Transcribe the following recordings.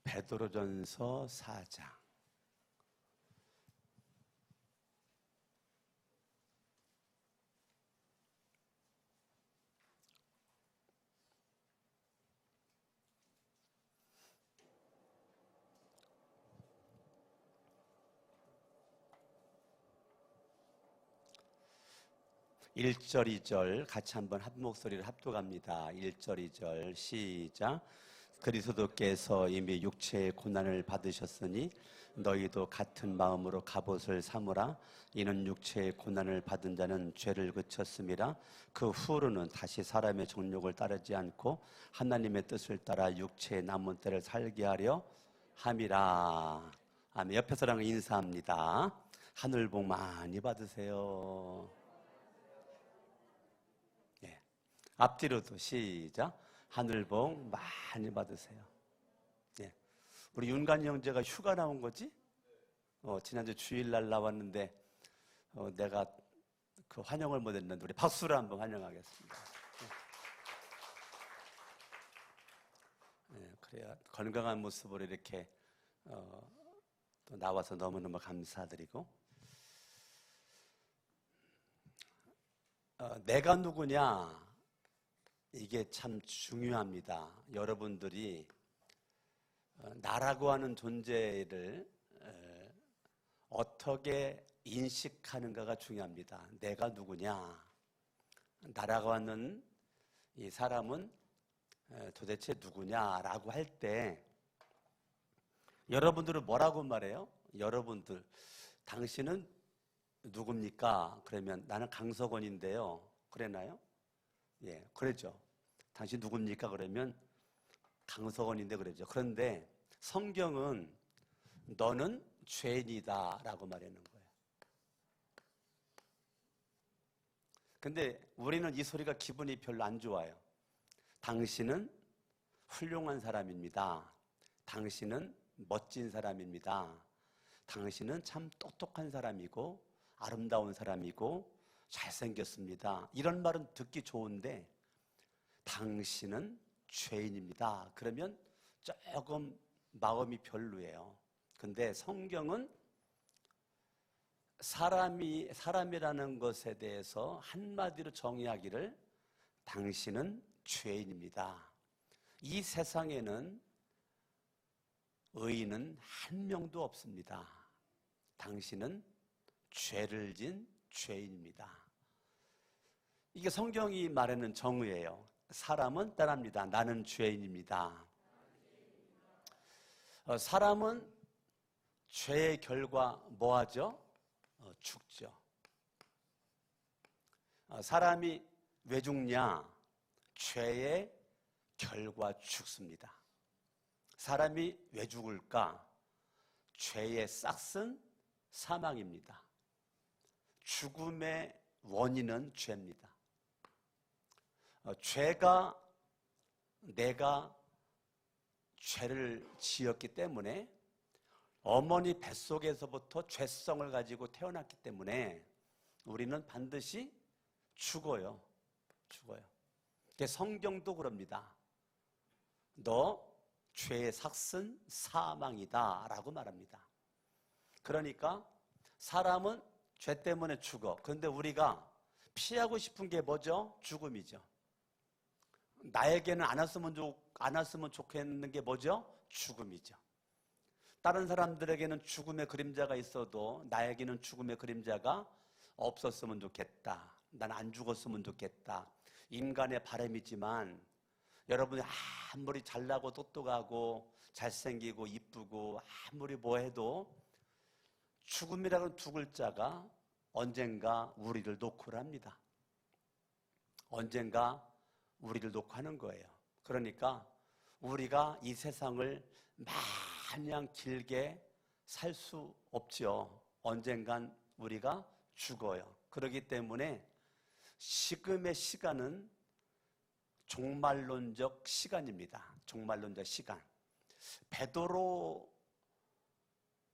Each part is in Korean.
베드로전서 4장. 일 절 2절 같이 한번 한 목소리를 합독합니다. 1절 2절 시작. 그리스도께서 이미 육체의 고난을 받으셨으니 너희도 같은 마음으로 갑옷을 삼으라. 이는 육체의 고난을 받은 자는 죄를 그쳤음이라. 그 후로는 다시 사람의 정욕을 따르지 않고 하나님의 뜻을 따라 육체의 남은 때를 살게 하려 함이라. 아멘. 옆에 사람과 인사합니다. 하늘 복 많이 받으세요. 앞뒤로도 시작. 하늘 복 많이 받으세요. 예. 우리 윤관이 형제가 휴가 나온 거지? 지난주 주일날 나왔는데 내가 그 환영을 못했는데 우리 박수로 한번 환영하겠습니다. 예. 그래야 건강한 모습으로 이렇게 또 나와서 너무너무 감사드리고, 내가 누구냐? 이게 참 중요합니다. 여러분들이 나라고 하는 존재를 어떻게 인식하는가가 중요합니다. 내가 누구냐? 나라고 하는 이 사람은 도대체 누구냐라고 할 때 여러분들은 뭐라고 말해요? 여러분들, 당신은 누굽니까? 그러면 나는 강석원인데요. 그랬나요? 예, 그랬죠. 당신 누굽니까? 그러면 강석원인데 그러죠. 그런데 성경은 너는 죄인이다 라고 말하는 거예요. 근데 우리는 이 소리가 기분이 별로 안 좋아요. 당신은 훌륭한 사람입니다. 당신은 멋진 사람입니다. 당신은 참 똑똑한 사람이고 아름다운 사람이고 잘생겼습니다. 이런 말은 듣기 좋은데 당신은 죄인입니다. 그러면 조금 마음이 별로예요. 근데 성경은 사람이라는 것에 대해서 한마디로 정의하기를 당신은 죄인입니다. 이 세상에는 의인은 한 명도 없습니다. 당신은 죄를 진 죄인입니다. 이게 성경이 말하는 정의예요. 사람은 따라합니다. 나는 죄인입니다. 사람은 죄의 결과 뭐하죠? 죽죠. 사람이 왜 죽냐? 죄의 결과 죽습니다. 사람이 왜 죽을까? 죄의 싹슨 사망입니다. 죽음의 원인은 죄입니다. 죄가, 내가 죄를 지었기 때문에 어머니 뱃속에서부터 죄성을 가지고 태어났기 때문에 우리는 반드시 죽어요. 성경도 그럽니다. 너 죄의 삭슨 사망이다 라고 말합니다. 그러니까 사람은 죄 때문에 죽어. 그런데 우리가 피하고 싶은 게 뭐죠? 죽음이죠. 나에게는 안 왔으면 좋겠는 게 뭐죠? 죽음이죠. 다른 사람들에게는 죽음의 그림자가 있어도 나에게는 죽음의 그림자가 없었으면 좋겠다. 난 안 죽었으면 좋겠다. 인간의 바람이지만 여러분이 아무리 잘나고 똑똑하고 잘생기고 이쁘고 아무리 뭐해도 죽음이라는 두 글자가 언젠가 우리를 놓고 합니다. 언젠가 우리를 놓고 하는 거예요. 그러니까 우리가 이 세상을 마냥 길게 살 수 없죠. 언젠간 우리가 죽어요. 그렇기 때문에 지금의 시간은 종말론적 시간입니다. 종말론적 시간. 베드로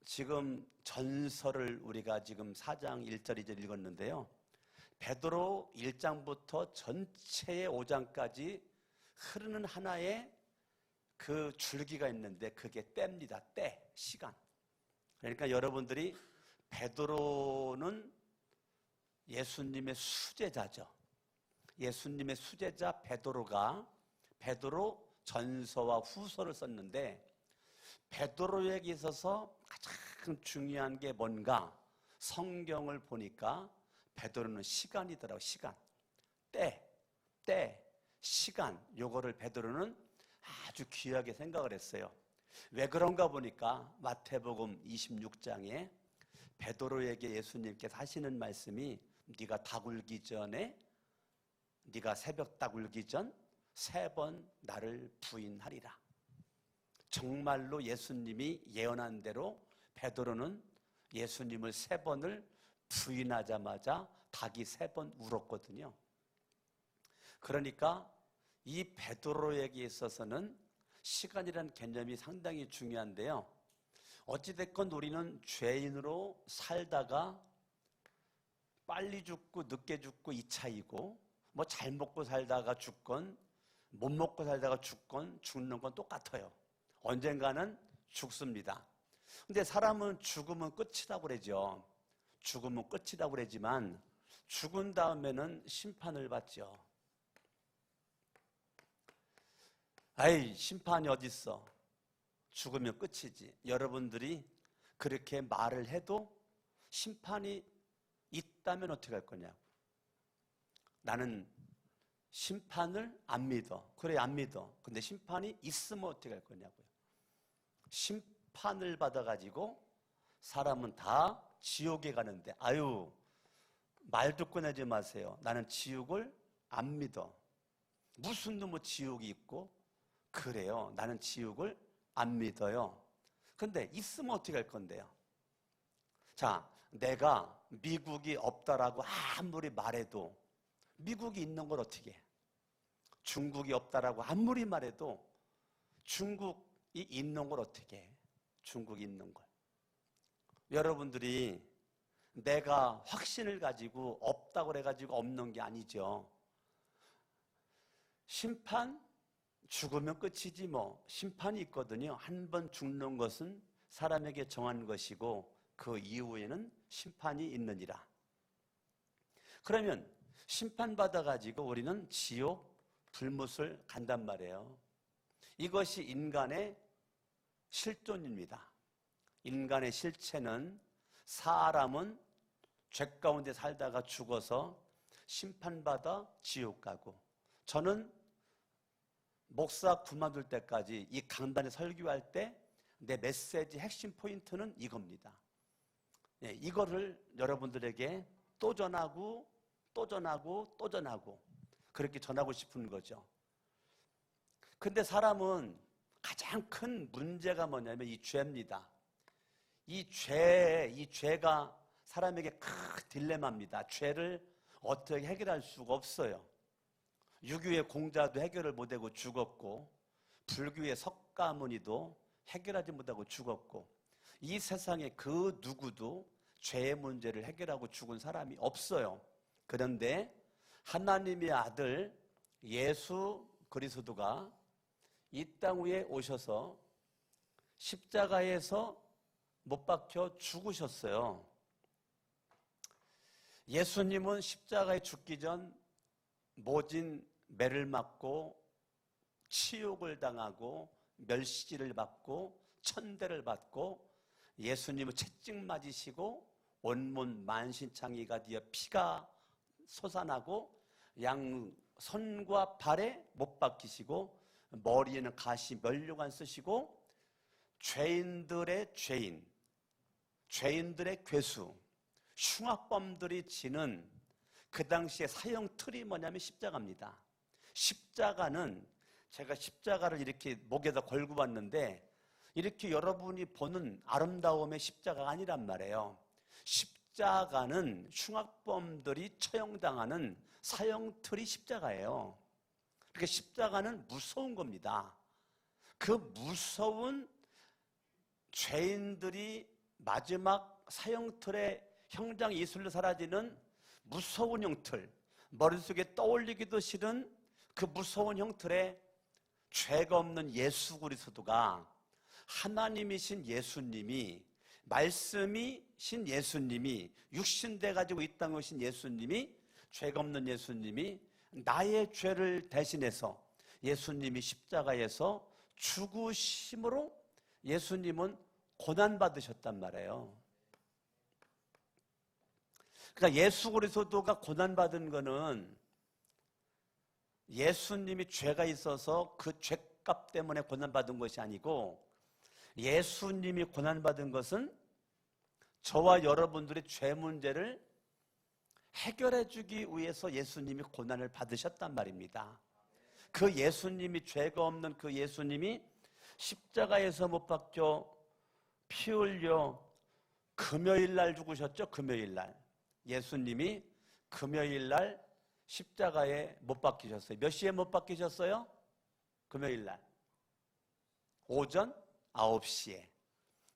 지금 전설을 우리가 지금 4장 1절 2절 읽었는데요. 베드로 1장부터 전체의 5장까지 흐르는 하나의 그 줄기가 있는데 그게 때입니다. 때, 시간. 그러니까 여러분들이 베드로는 예수님의 수제자죠. 예수님의 수제자 베드로가 베드로 전서와 후서를 썼는데 베드로에게 있어서 가장 중요한 게 뭔가 성경을 보니까 베드로는 시간이더라고요. 시간. 때, 시간. 요거를 베드로는 아주 귀하게 생각을 했어요. 왜 그런가 보니까 마태복음 26장에 베드로에게 예수님께서 하시는 말씀이 네가 닭 울기 전에 네가 새벽 닭 울기 전 3번 나를 부인하리라. 정말로 예수님이 예언한 대로 베드로는 예수님을 3번을 부인하자마자 닭이 3번 울었거든요. 그러니까 이 베드로에게 있어서는 시간이라는 개념이 상당히 중요한데요. 어찌됐건 우리는 죄인으로 살다가 빨리 죽고 늦게 죽고 이 차이고, 뭐 잘 먹고 살다가 죽건 못 먹고 살다가 죽건 죽는 건 똑같아요. 언젠가는 죽습니다. 근데 사람은 죽으면 끝이라고 그러죠. 죽으면 끝이라고 그러지만 죽은 다음에는 심판을 받죠. 아이, 심판이 어딨어? 죽으면 끝이지. 여러분들이 그렇게 말을 해도 심판이 있다면 어떻게 할 거냐고. 나는 심판을 안 믿어. 그래, 안 믿어. 근데 심판이 있으면 어떻게 할 거냐고요. 심판을 받아가지고 사람은 다 지옥에 가는데, 아유, 말도 꺼내지 마세요. 나는 지옥을 안 믿어. 무슨 놈의 지옥이 있고, 그래요. 나는 지옥을 안 믿어요. 근데 있으면 어떻게 할 건데요? 자, 내가 미국이 없다라고 아무리 말해도 미국이 있는 걸 어떻게 해? 중국이 없다라고 아무리 말해도 중국이 있는 걸 어떻게 해? 중국이 있는 걸. 여러분들이 내가 확신을 가지고 없다고 그래가지고 없는 게 아니죠. 심판? 죽으면 끝이지 뭐. 심판이 있거든요. 한 번 죽는 것은 사람에게 정한 것이고 그 이후에는 심판이 있느니라. 그러면 심판받아가지고 우리는 지옥, 불못을 간단 말이에요. 이것이 인간의 실존입니다. 인간의 실체는 사람은 죄 가운데 살다가 죽어서 심판받아 지옥 가고, 저는 목사 그만둘 때까지 이 강단에 설교할 때 내 메시지 핵심 포인트는 이겁니다. 예, 이거를 여러분들에게 또 전하고 또 전하고 또 전하고 그렇게 전하고 싶은 거죠. 근데 사람은 가장 큰 문제가 뭐냐면 이 죄입니다. 이 죄가 사람에게 큰 딜레마입니다. 죄를 어떻게 해결할 수가 없어요. 유교의 공자도 해결을 못하고 죽었고, 불교의 석가모니도 해결하지 못하고 죽었고, 이 세상에 그 누구도 죄의 문제를 해결하고 죽은 사람이 없어요. 그런데 하나님의 아들 예수 그리스도가 이 땅 위에 오셔서 십자가에서 못 박혀 죽으셨어요. 예수님은 십자가에 죽기 전 모진 매를 맞고 치욕을 당하고 멸시질을 받고 천대를 받고 예수님은 채찍 맞으시고 온몸 만신창이가 되어 피가 솟아나고 양 손과 발에 못 박히시고 머리에는 가시 면류관 쓰시고 죄인들의 죄인, 죄인들의 괴수, 흉악범들이 지는 그 당시에 사형 틀이 뭐냐면 십자가입니다. 십자가는 제가 십자가를 이렇게 목에다 걸고 봤는데 이렇게 여러분이 보는 아름다움의 십자가가 아니란 말이에요. 십자가는 흉악범들이 처형당하는 사형 틀이 십자가예요. 그러니까 십자가는 무서운 겁니다. 그 무서운 죄인들이 마지막 사형틀에 형장 이슬로 사라지는 무서운 형틀, 머릿속에 떠올리기도 싫은 그 무서운 형틀에 죄가 없는 예수 그리스도가 하나님이신 예수님이 말씀이신 예수님이 육신돼 가지고 이 땅에 오신 예수님이 죄가 없는 예수님이 나의 죄를 대신해서 예수님이 십자가에서 죽으심으로 예수님은 고난받으셨단 말이에요. 그러니까 예수 그리스도가 고난받은 거는 예수님이 죄가 있어서 그 죄값 때문에 고난받은 것이 아니고 예수님이 고난받은 것은 저와 여러분들의 죄 문제를 해결해 주기 위해서 예수님이 고난을 받으셨단 말입니다. 그 예수님이 죄가 없는 그 예수님이 십자가에서 못 박혀 피 흘려 금요일 날 죽으셨죠. 금요일 날 예수님이 금요일 날 십자가에 못 박히셨어요. 몇 시에 못 박히셨어요? 금요일 날 오전 9시에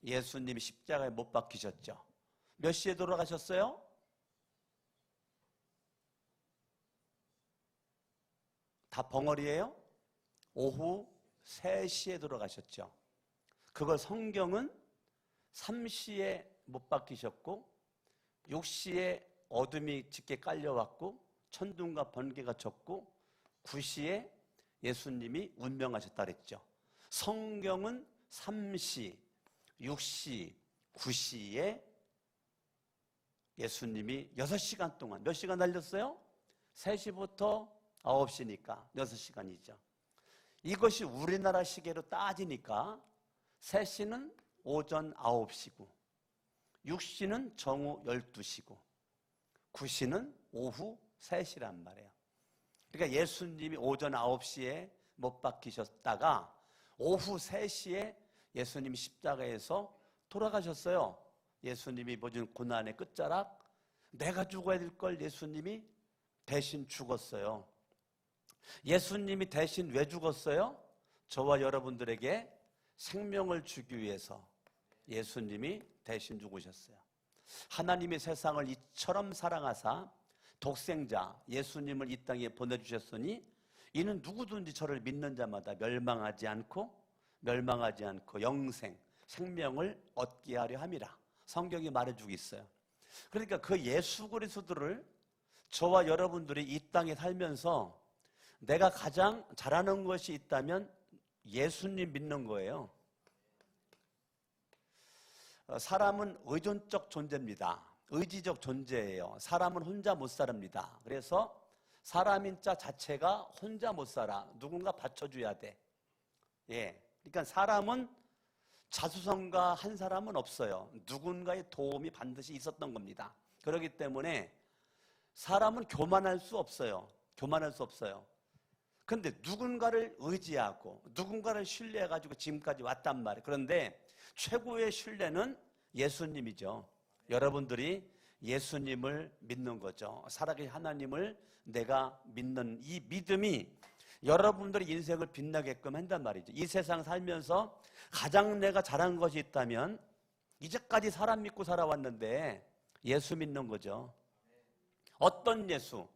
예수님이 십자가에 못 박히셨죠. 몇 시에 돌아가셨어요? 다 벙어리예요? 오후 3시에 돌아가셨죠. 그걸 성경은 3시에 못 박히셨고 6시에 어둠이 짙게 깔려왔고 천둥과 번개가 쳤고 9시에 예수님이 운명하셨다 그랬죠. 성경은 3시, 6시, 9시에 예수님이 6시간 동안 몇 시간 달렸어요? 3시부터 9시니까 6시간이죠. 이것이 우리나라 시계로 따지니까 3시는 오전 9시고 6시는 정오 12시고 9시는 오후 3시란 말이에요. 그러니까 예수님이 오전 9시에 못 박히셨다가 오후 3시에 예수님이 십자가에서 돌아가셨어요. 예수님이 보여준 고난의 끝자락, 내가 죽어야 될 걸 예수님이 대신 죽었어요. 예수님이 대신 왜 죽었어요? 저와 여러분들에게 생명을 주기 위해서 예수님이 대신 죽으셨어요. 하나님이 세상을 이처럼 사랑하사 독생자 예수님을 이 땅에 보내주셨으니 이는 누구든지 저를 믿는 자마다 멸망하지 않고 영생, 생명을 얻게 하려 함이라 성경이 말해주고 있어요. 그러니까 그 예수 그리스도를 저와 여러분들이 이 땅에 살면서 내가 가장 잘하는 것이 있다면 예수님 믿는 거예요. 사람은 의존적 존재입니다. 의지적 존재예요. 사람은 혼자 못 삽니다. 그래서 사람인 자 자체가 혼자 못 살아. 누군가 받쳐줘야 돼. 예. 그러니까 사람은 자수성가 한 사람은 없어요. 누군가의 도움이 반드시 있었던 겁니다. 그렇기 때문에 사람은 교만할 수 없어요. 교만할 수 없어요. 그런데 누군가를 의지하고 누군가를 신뢰해가지고 지금까지 왔단 말이에요. 그런데 최고의 신뢰는 예수님이죠. 여러분들이 예수님을 믿는 거죠. 살아계신 하나님을 내가 믿는 이 믿음이 여러분들의 인생을 빛나게끔 한단 말이죠. 이 세상 살면서 가장 내가 잘한 것이 있다면 이제까지 사람 믿고 살아왔는데 예수 믿는 거죠. 어떤 예수?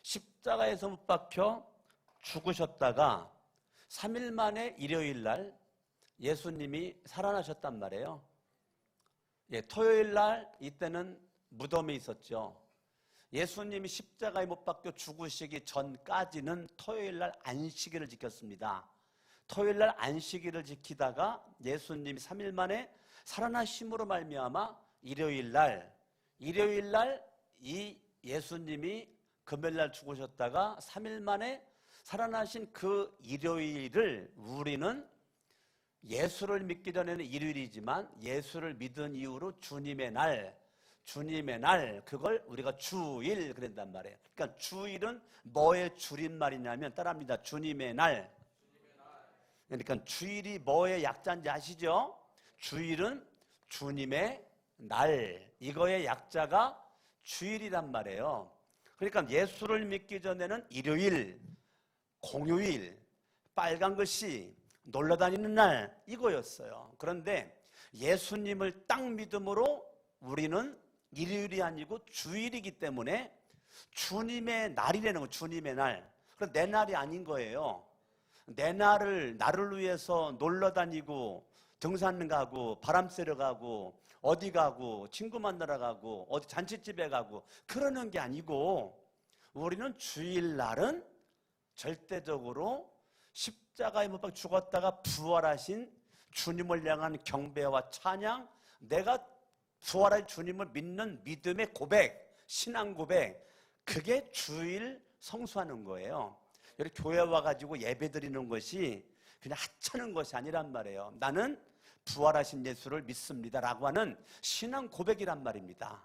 십자가에서 못 박혀 죽으셨다가 3일 만에 일요일 날 예수님이 살아나셨단 말이에요. 예, 토요일 날 이때는 무덤에 있었죠. 예수님이 십자가에 못 박혀 죽으시기 전까지는 토요일 날 안식일을 지켰습니다. 토요일 날 안식일을 지키다가 예수님이 3일 만에 살아나심으로 말미암아 일요일 날 이 예수님이 금요일 날 죽으셨다가 3일 만에 살아나신 그 일요일을 우리는 예수를 믿기 전에는 일요일이지만 예수를 믿은 이후로 주님의 날 그걸 우리가 주일 그랬단 말이에요. 그러니까 주일은 뭐의 줄임말이냐면 따라합니다. 주님의 날. 그러니까 주일이 뭐의 약자인지 아시죠? 주일은 주님의 날. 이거의 약자가 주일이란 말이에요. 그러니까 예수를 믿기 전에는 일요일, 공휴일, 빨간 글씨, 놀러다니는 날 이거였어요. 그런데 예수님을 딱 믿음으로 우리는 일요일이 아니고 주일이기 때문에 주님의 날이라는 거예요. 주님의 날. 그럼 내 날이 아닌 거예요. 내 나를 위해서 놀러 다니고 등산 가고 바람 쐬러 가고 어디 가고 친구 만나러 가고 어디 잔치집에 가고 그러는 게 아니고 우리는 주일날은 절대적으로 십자가에 못 박혀 죽었다가 부활하신 주님을 향한 경배와 찬양, 내가 부활할 주님을 믿는 믿음의 고백, 신앙 고백, 그게 주일 성수하는 거예요. 이렇게 교회 와가지고 예배 드리는 것이 그냥 하찮은 것이 아니란 말이에요. 나는 부활하신 예수를 믿습니다라고 하는 신앙 고백이란 말입니다.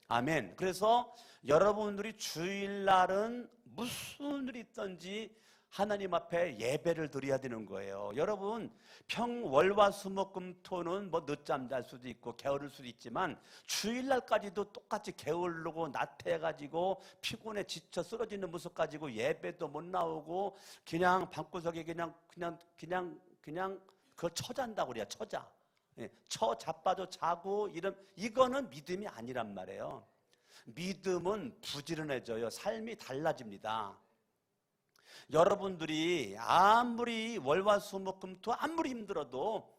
아멘. 그래서 여러분들이 주일날은 무슨 일이 있든지 하나님 앞에 예배를 드려야 되는 거예요. 여러분, 평월화수목금토는 뭐 늦잠 잘 수도 있고 게으를 수도 있지만 주일날까지도 똑같이 게으르고 나태해가지고 피곤해 지쳐 쓰러지는 모습 가지고 예배도 못 나오고 그냥 방구석에 그냥 그걸 처잔다고 그래요. 처자. 처 자빠져 자고 이거는 믿음이 아니란 말이에요. 믿음은 부지런해져요. 삶이 달라집니다. 여러분들이 아무리 월화수목금토 아무리 힘들어도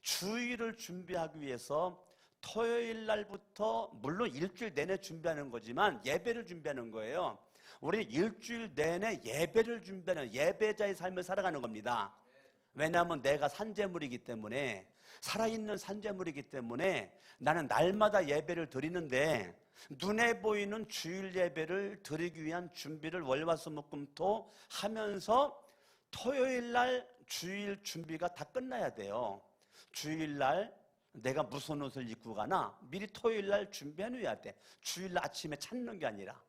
주일을 준비하기 위해서 토요일 날부터 물론 일주일 내내 준비하는 거지만 예배를 준비하는 거예요. 우리는 일주일 내내 예배를 준비하는 예배자의 삶을 살아가는 겁니다. 왜냐하면 내가 산재물이기 때문에 살아있는 산재물이기 때문에 나는 날마다 예배를 드리는데 눈에 보이는 주일 예배를 드리기 위한 준비를 월화수목금토 하면서 토요일날 주일 준비가 다 끝나야 돼요. 주일날 내가 무슨 옷을 입고 가나 미리 토요일날 준비해 놓아야 돼. 주일날 아침에 찾는 게 아니라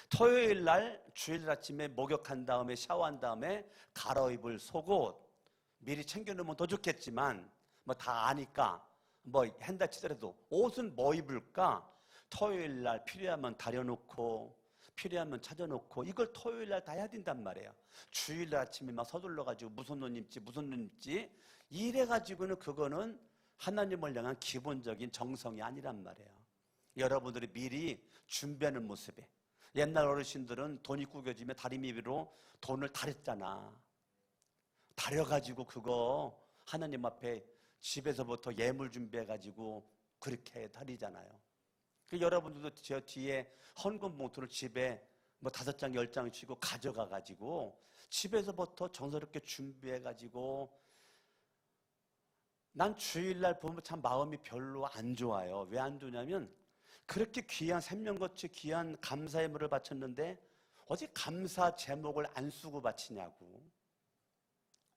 토요일날 주일 아침에 목욕한 다음에 샤워한 다음에 갈아입을 속옷 미리 챙겨놓으면 더 좋겠지만 뭐 다 아니까 뭐 한다 치더라도 옷은 뭐 입을까? 토요일날 필요하면 다려놓고 필요하면 찾아놓고 이걸 토요일날 다 해야 된단 말이에요. 주일날 아침에 막 서둘러가지고 무슨 옷 입지 이래가지고는 그거는 하나님을 향한 기본적인 정성이 아니란 말이에요. 여러분들이 미리 준비하는 모습에 옛날 어르신들은 돈이 구겨지면 다리미로 돈을 다렸잖아. 다려가지고 그거 하나님 앞에 집에서부터 예물 준비해가지고 그렇게 다리잖아요. 여러분들도 저 뒤에 헌금 봉투를 집에 뭐 5장 10장 치고 가져가가지고 집에서부터 정성스럽게 준비해가지고 난 주일날 보면 참 마음이 별로 안 좋아요. 왜 안 좋냐면 그렇게 귀한 생명같이 귀한 감사의 물을 바쳤는데 어디 감사 제목을 안 쓰고 바치냐고.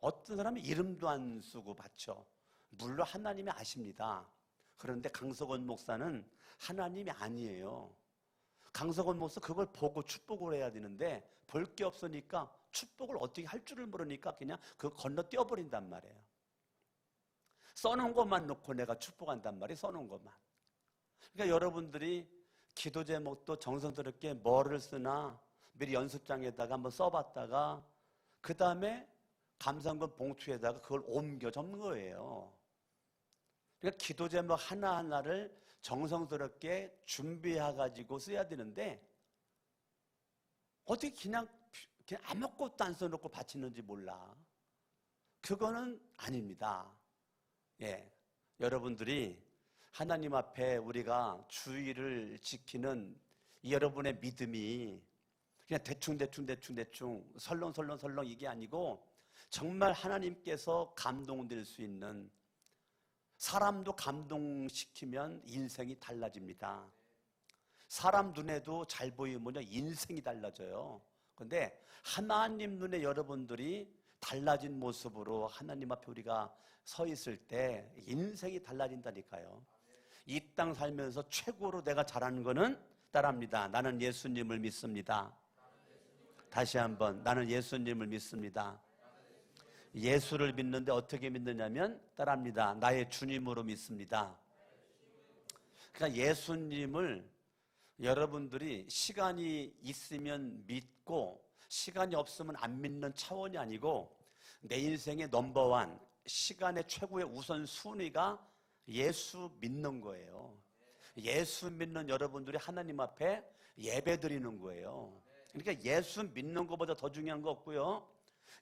어떤 사람은 이름도 안 쓰고 바쳐. 물론 하나님이 아십니다. 그런데 강석원 목사는 하나님이 아니에요. 강석원 목사 그걸 보고 축복을 해야 되는데 볼 게 없으니까 축복을 어떻게 할 줄을 모르니까 그냥 그거 건너뛰어 버린단 말이에요. 써놓은 것만 놓고 내가 축복한단 말이에요. 써놓은 것만. 그러니까 여러분들이 기도 제목도 정성스럽게 뭐를 쓰나 미리 연습장에다가 한번 써봤다가 그 다음에 감사헌금 봉투에다가 그걸 옮겨 적는 거예요. 그러니까 기도 제목 하나하나를 정성스럽게 준비해가지고 써야 되는데 어떻게 그냥 아무것도 안 써놓고 바치는지 몰라. 그거는 아닙니다. 예, 여러분들이 하나님 앞에 우리가 주의를 지키는 여러분의 믿음이 그냥 대충 설렁 이게 아니고 정말 하나님께서 감동될 수 있는, 사람도 감동시키면 인생이 달라집니다. 사람 눈에도 잘 보이면 인생이 달라져요. 그런데 하나님 눈에 여러분들이 달라진 모습으로 하나님 앞에 우리가 서 있을 때 인생이 달라진다니까요. 이 땅 살면서 최고로 내가 잘하는 거는 따라합니다. 나는 예수님을 믿습니다. 다시 한번, 나는 예수님을 믿습니다. 예수를 믿는데 어떻게 믿느냐면 따라합니다. 나의 주님으로 믿습니다. 그러니까 예수님을 여러분들이 시간이 있으면 믿고 시간이 없으면 안 믿는 차원이 아니고 내 인생의 넘버원, 시간의 최고의 우선순위가 예수 믿는 거예요. 예수 믿는 여러분들이 하나님 앞에 예배 드리는 거예요. 그러니까 예수 믿는 것보다 더 중요한 거 없고요.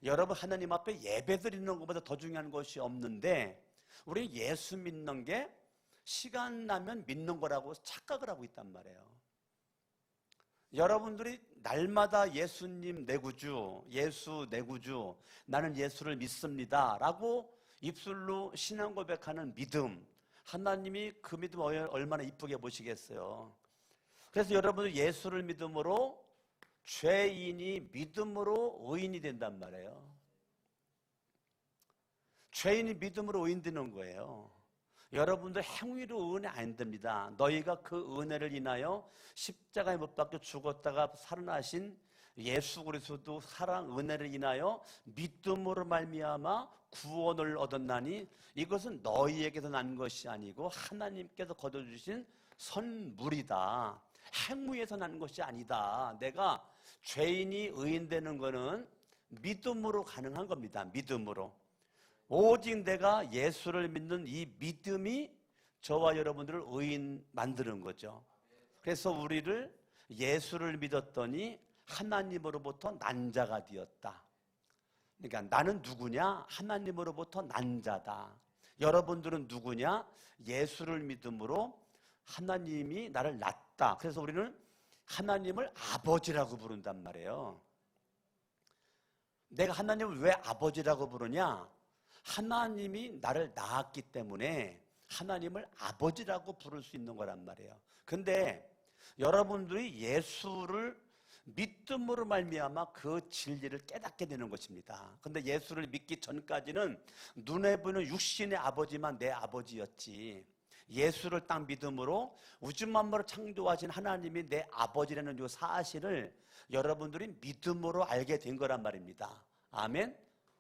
여러분, 하나님 앞에 예배 드리는 것보다 더 중요한 것이 없는데 우리 예수 믿는 게 시간 나면 믿는 거라고 착각을 하고 있단 말이에요. 여러분들이 날마다 예수님 내 구주, 예수 내 구주, 나는 예수를 믿습니다 라고 입술로 신앙 고백하는 믿음, 하나님이 그 믿음 얼마나 이쁘게 보시겠어요. 그래서 여러분들 예수를 믿음으로 죄인이 믿음으로 의인이 된단 말이에요. 죄인이 믿음으로 의인 되는 거예요. 여러분들 행위로 은혜 안 됩니다. 너희가 그 은혜를 인하여 십자가에 못 박혀 죽었다가 살아나신 예수 그리스도 사랑 은혜를 인하여 믿음으로 말미암아 구원을 얻었나니 이것은 너희에게서 난 것이 아니고 하나님께서 거둬주신 선물이다. 행위에서 난 것이 아니다. 내가 죄인이 의인 되는 것은 믿음으로 가능한 겁니다. 믿음으로. 오직 내가 예수를 믿는 이 믿음이 저와 여러분들을 의인 만드는 거죠. 그래서 우리를 예수를 믿었더니 하나님으로부터 난 자가 되었다. 그러니까 나는 누구냐? 하나님으로부터 난 자다. 여러분들은 누구냐? 예수를 믿음으로 하나님이 나를 낳았다. 그래서 우리는 하나님을 아버지라고 부른단 말이에요. 내가 하나님을 왜 아버지라고 부르냐? 하나님이 나를 낳았기 때문에 하나님을 아버지라고 부를 수 있는 거란 말이에요. 근데 여러분들이 예수를 믿음으로 말미암아 그 진리를 깨닫게 되는 것입니다. 근데 예수를 믿기 전까지는 눈에 보이는 육신의 아버지만 내 아버지였지, 예수를 딱 믿음으로 우주 만물을 창조하신 하나님이 내 아버지라는 이 사실을 여러분들이 믿음으로 알게 된 거란 말입니다. 아멘.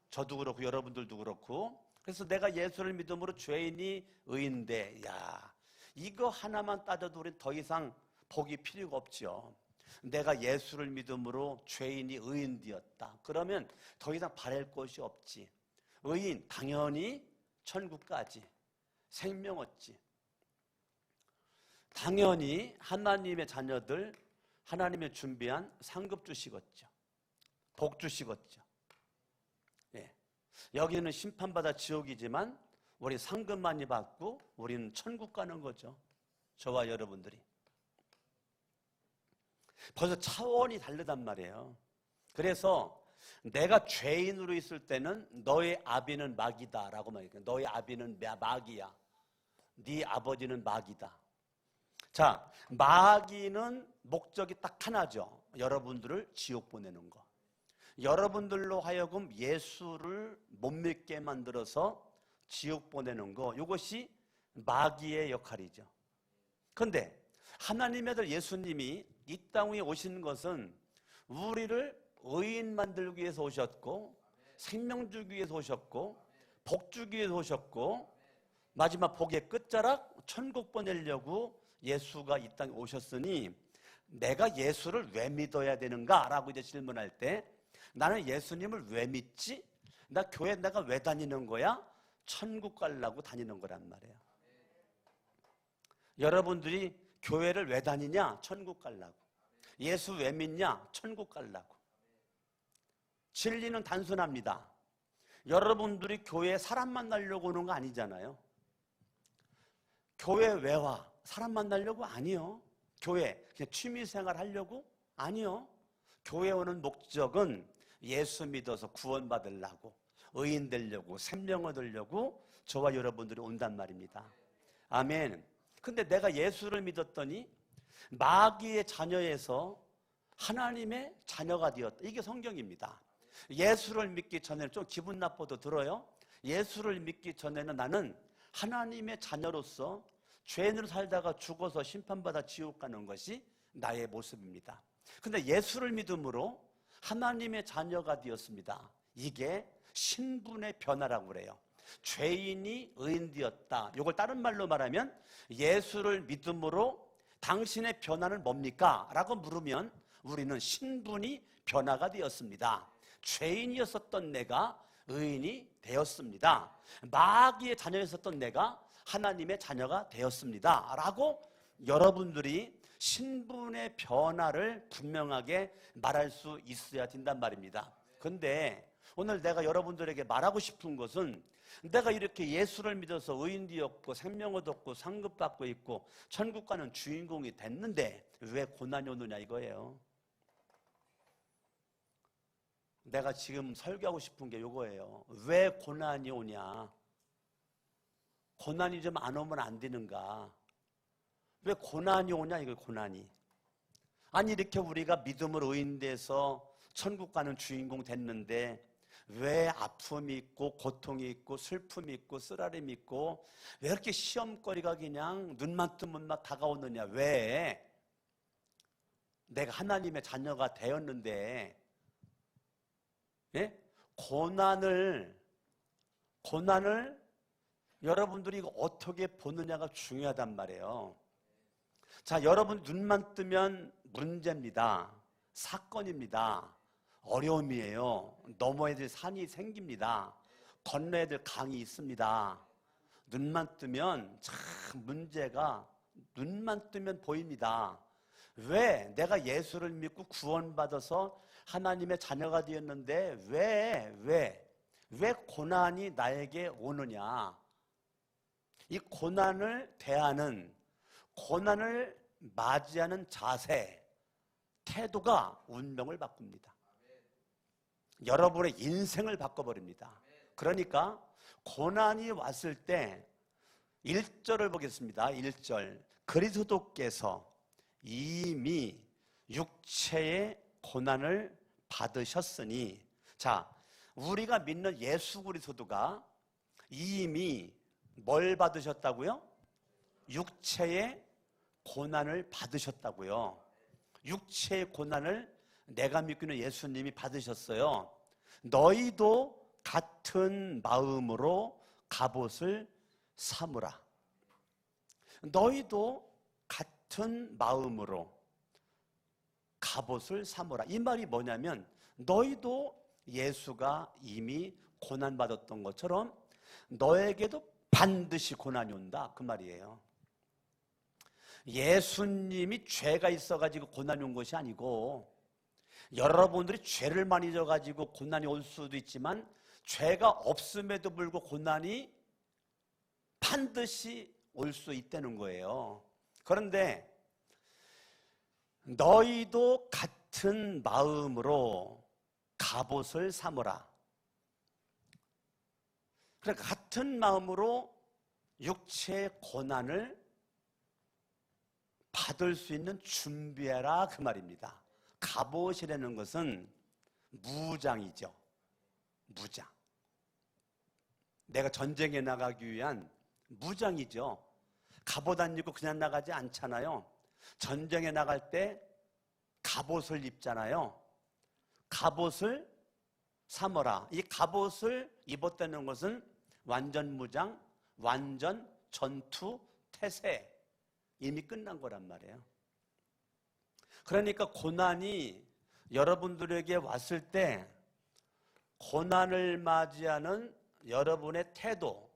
저도 그렇고 여러분들도 그렇고. 그래서 내가 예수를 믿음으로 죄인이 의인돼, 야, 이거 하나만 따져도 우리는 더 이상 복이 필요가 없죠. 내가 예수를 믿음으로 죄인이 의인 되었다. 그러면 더 이상 바랄 것이 없지. 의인, 당연히 천국까지 생명 얻지. 당연히 하나님의 자녀들, 하나님의 준비한 상급 주시겠죠. 복 주시겠죠. 예. 여기는 심판받아 지옥이지만 우리 상급 많이 받고 우리는 천국 가는 거죠. 저와 여러분들이. 벌써 차원이 다르단 말이에요. 그래서 내가 죄인으로 있을 때는 너의 아비는 마귀다 라고 말해요. 너의 아비는 마귀야. 네 아버지는 마귀다. 자, 마귀는 목적이 딱 하나죠. 여러분들을 지옥 보내는 거. 여러분들로 하여금 예수를 못 믿게 만들어서 지옥 보내는 거. 이것이 마귀의 역할이죠. 그런데 하나님의 아들 예수님이 이 땅 위에 오신 것은 우리를 의인 만들기 위해서 오셨고, 생명 주기 위해서 오셨고, 복 주기 위해서 오셨고, 마지막 복의 끝자락 천국 보내려고 예수가 이 땅에 오셨으니 내가 예수를 왜 믿어야 되는가? 라고 이제 질문할 때 나는 예수님을 왜 믿지? 나 교회 내가 왜 다니는 거야? 천국 가려고 다니는 거란 말이에요. 여러분들이 교회를 왜 다니냐? 천국 가려고. 예수 왜 믿냐? 천국 가려고. 진리는 단순합니다. 여러분들이 교회에 사람 만나려고 오는 거 아니잖아요. 교회 왜 와? 사람 만나려고? 아니요. 교회 그냥 취미생활 하려고? 아니요. 교회 오는 목적은 예수 믿어서 구원받으려고, 의인 되려고, 생명 얻으려고 저와 여러분들이 온단 말입니다. 아멘. 근데 내가 예수를 믿었더니 마귀의 자녀에서 하나님의 자녀가 되었다. 이게 성경입니다. 예수를 믿기 전에는 좀 기분 나빠도 들어요. 예수를 믿기 전에는 나는 하나님의 자녀로서 죄인으로 살다가 죽어서 심판받아 지옥 가는 것이 나의 모습입니다. 근데 예수를 믿음으로 하나님의 자녀가 되었습니다. 이게 신분의 변화라고 그래요. 죄인이 의인 되었다. 이걸 다른 말로 말하면 예수를 믿음으로 당신의 변화는 뭡니까? 라고 물으면 우리는 신분이 변화가 되었습니다. 죄인이었었던 내가 의인이 되었습니다. 마귀의 자녀였었던 내가 하나님의 자녀가 되었습니다. 라고 여러분들이 신분의 변화를 분명하게 말할 수 있어야 된단 말입니다. 근데 오늘 내가 여러분들에게 말하고 싶은 것은 내가 이렇게 예수를 믿어서 의인 되었고 생명을 얻었고 상급받고 있고 천국 가는 주인공이 됐는데 왜 고난이 오느냐 이거예요. 내가 지금 설교하고 싶은 게 이거예요. 왜 고난이 오냐? 고난이 좀 안 오면 안 되는가? 왜 고난이 오냐 이거 고난이. 아니 이렇게 우리가 믿음으로 의인돼서 천국 가는 주인공 됐는데 왜 아픔이 있고 고통이 있고 슬픔이 있고 쓰라림이 있고 왜 이렇게 시험거리가 그냥 눈만 뜨면 막 다가오느냐? 왜? 내가 하나님의 자녀가 되었는데 예? 고난을 여러분들이 이거 어떻게 보느냐가 중요하단 말이에요. 자, 여러분 눈만 뜨면 문제입니다. 사건입니다. 어려움이에요. 넘어야 될 산이 생깁니다. 건너야 될 강이 있습니다. 눈만 뜨면 참 문제가 눈만 뜨면 보입니다. 왜? 내가 예수를 믿고 구원받아서 하나님의 자녀가 되었는데 왜 고난이 나에게 오느냐? 이 고난을 대하는, 고난을 맞이하는 자세, 태도가 운명을 바꿉니다. 여러분의 인생을 바꿔버립니다. 그러니까 고난이 왔을 때 1절을 보겠습니다. 1절. 그리스도께서 이미 육체의 고난을 받으셨으니, 자, 우리가 믿는 예수 그리스도가 이미 뭘 받으셨다고요? 육체의 고난을 받으셨다고요. 육체의 고난을 내가 믿고 있는 예수님이 받으셨어요. 너희도 같은 마음으로 갑옷을 삼으라. 너희도 같은 마음으로 갑옷을 삼으라. 이 말이 뭐냐면 너희도 예수가 이미 고난받았던 것처럼 너에게도 반드시 고난이 온다 그 말이에요. 예수님이 죄가 있어가지고 고난이 온 것이 아니고 여러분들이 죄를 많이 져가지고 고난이 올 수도 있지만 죄가 없음에도 불구하고 고난이 반드시 올 수 있다는 거예요. 그런데 너희도 같은 마음으로 갑옷을 삼으라. 그러니까 같은 마음으로 육체의 고난을 받을 수 있는 준비해라 그 말입니다. 갑옷이라는 것은 무장이죠. 무장. 내가 전쟁에 나가기 위한 무장이죠. 갑옷 안 입고 그냥 나가지 않잖아요. 전쟁에 나갈 때 갑옷을 입잖아요. 갑옷을 삼어라. 이 갑옷을 입었다는 것은 완전 무장, 완전 전투, 태세 이미 끝난 거란 말이에요. 그러니까 고난이 여러분들에게 왔을 때 고난을 맞이하는 여러분의 태도,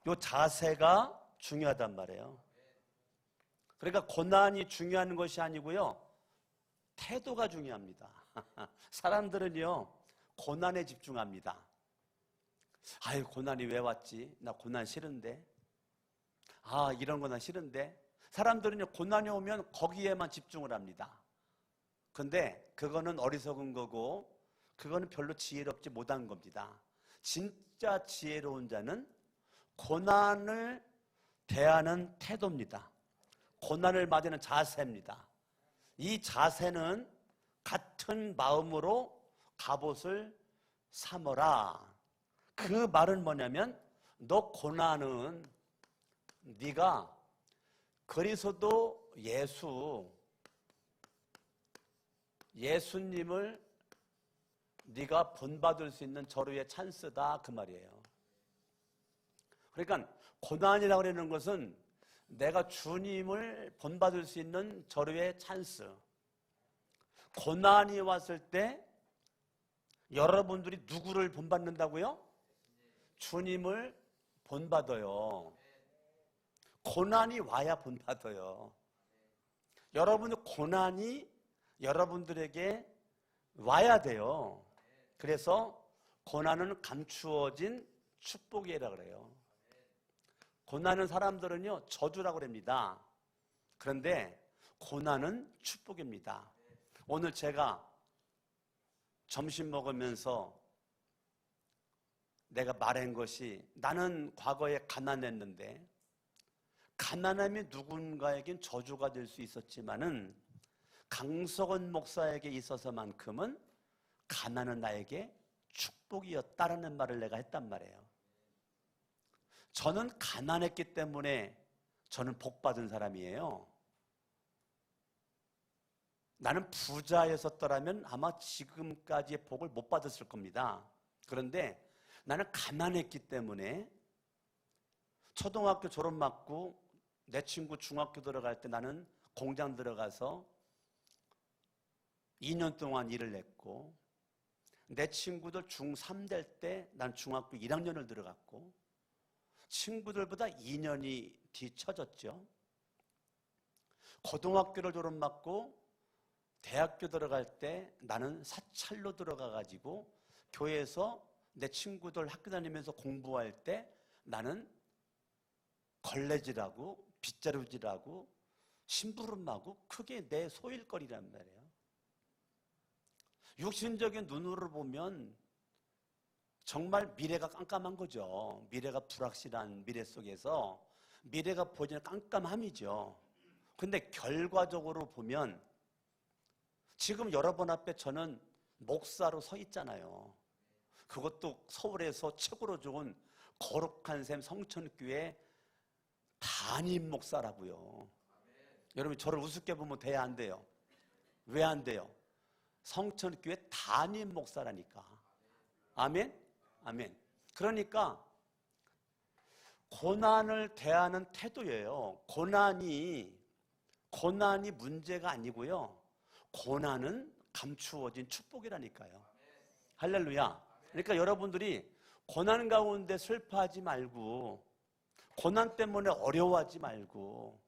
이 자세가 중요하단 말이에요. 그러니까 고난이 중요한 것이 아니고요, 태도가 중요합니다. 사람들은요 고난에 집중합니다. 아유 고난이 왜 왔지? 나 고난 싫은데. 아 이런 거 나 싫은데. 사람들은요 고난이 오면 거기에만 집중을 합니다. 근데 그거는 어리석은 거고 그거는 별로 지혜롭지 못한 겁니다. 진짜 지혜로운 자는 고난을 대하는 태도입니다. 고난을 맞이하는 자세입니다. 이 자세는 같은 마음으로 갑옷을 삼어라. 그 말은 뭐냐면 너 고난은 네가 그리스도 예수님을 네가 본받을 수 있는 절호의 찬스다 그 말이에요. 그러니까 고난이라고 하는 것은 내가 주님을 본받을 수 있는 절호의 찬스. 고난이 왔을 때 여러분들이 누구를 본받는다고요? 주님을 본받아요. 고난이 와야 본받아요. 여러분의 고난이 여러분들에게 와야 돼요. 그래서 고난은 감추어진 축복이라 그래요. 고난은 사람들은요 저주라고 그럽니다. 그런데 고난은 축복입니다. 오늘 제가 점심 먹으면서 내가 말한 것이, 나는 과거에 가난했는데 가난함이 누군가에겐 저주가 될 수 있었지만은 강석원 목사에게 있어서만큼은 가난은 나에게 축복이었다라는 말을 내가 했단 말이에요. 저는 가난했기 때문에 저는 복 받은 사람이에요. 나는 부자였었더라면 아마 지금까지의 복을 못 받았을 겁니다. 그런데 나는 가난했기 때문에 초등학교 졸업 맞고 내 친구 중학교 들어갈 때 나는 공장 들어가서 2년 동안 일을 했고, 내 친구들 중3 될 때 난 중학교 1학년을 들어갔고, 친구들보다 2년이 뒤처졌죠. 고등학교를 졸업 맞고 대학교 들어갈 때 나는 사찰로 들어가가지고 교회에서 내 친구들 학교 다니면서 공부할 때 나는 걸레질하고 빗자루질하고 심부름하고 그게 내 소일거리란 말이에요. 육신적인 눈으로 보면 정말 미래가 깜깜한 거죠. 미래가 불확실한 미래 속에서 미래가 보이는 깜깜함이죠. 근데 결과적으로 보면 지금 여러분 앞에 저는 목사로 서 있잖아요. 그것도 서울에서 최고로 좋은 거룩한 샘 성천교회 담임 목사라고요. 여러분 저를 우습게 보면 돼야 안 돼요? 왜 안 돼요? 성천교회 담임 목사라니까. 아멘? 아멘. 그러니까 고난을 대하는 태도예요. 고난이 문제가 아니고요. 고난은 감추어진 축복이라니까요. 할렐루야. 그러니까 여러분들이 고난 가운데 슬퍼하지 말고, 고난 때문에 어려워하지 말고,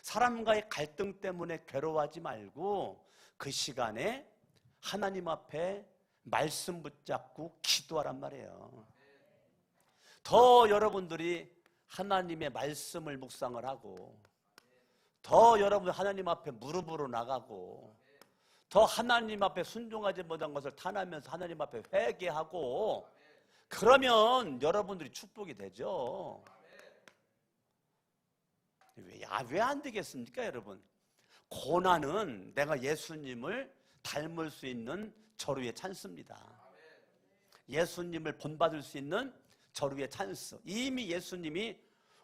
사람과의 갈등 때문에 괴로워하지 말고, 그 시간에 하나님 앞에 말씀 붙잡고 기도하란 말이에요. 더 여러분들이 하나님의 말씀을 묵상을 하고, 더 여러분 하나님 앞에 무릎으로 나가고, 더 하나님 앞에 순종하지 못한 것을 탄하면서 하나님 앞에 회개하고, 그러면 여러분들이 축복이 되죠. 왜 안 되겠습니까, 여러분? 고난은 내가 예수님을 닮을 수 있는 저루의 찬스입니다. 예수님을 본받을 수 있는 저루의 찬스. 이미 예수님이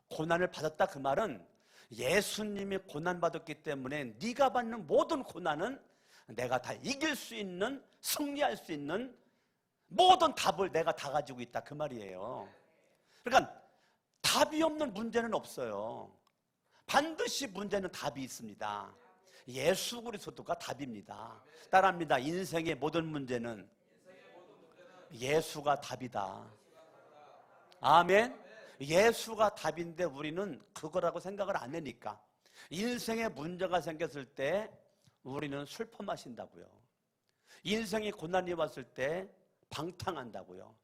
고난을 받았다, 그 말은 예수님이 고난받았기 때문에 네가 받는 모든 고난은 내가 다 이길 수 있는, 승리할 수 있는 모든 답을 내가 다 가지고 있다, 그 말이에요. 그러니까 답이 없는 문제는 없어요. 반드시 문제는 답이 있습니다. 예수 그리스도가 답입니다. 따라합니다. 인생의 모든 문제는 예수가 답이다. 아멘. 예수가 답인데 우리는 그거라고 생각을 안 하니까 인생에 문제가 생겼을 때 우리는 슬퍼 마신다고요. 인생이 고난이 왔을 때 방탕한다고요.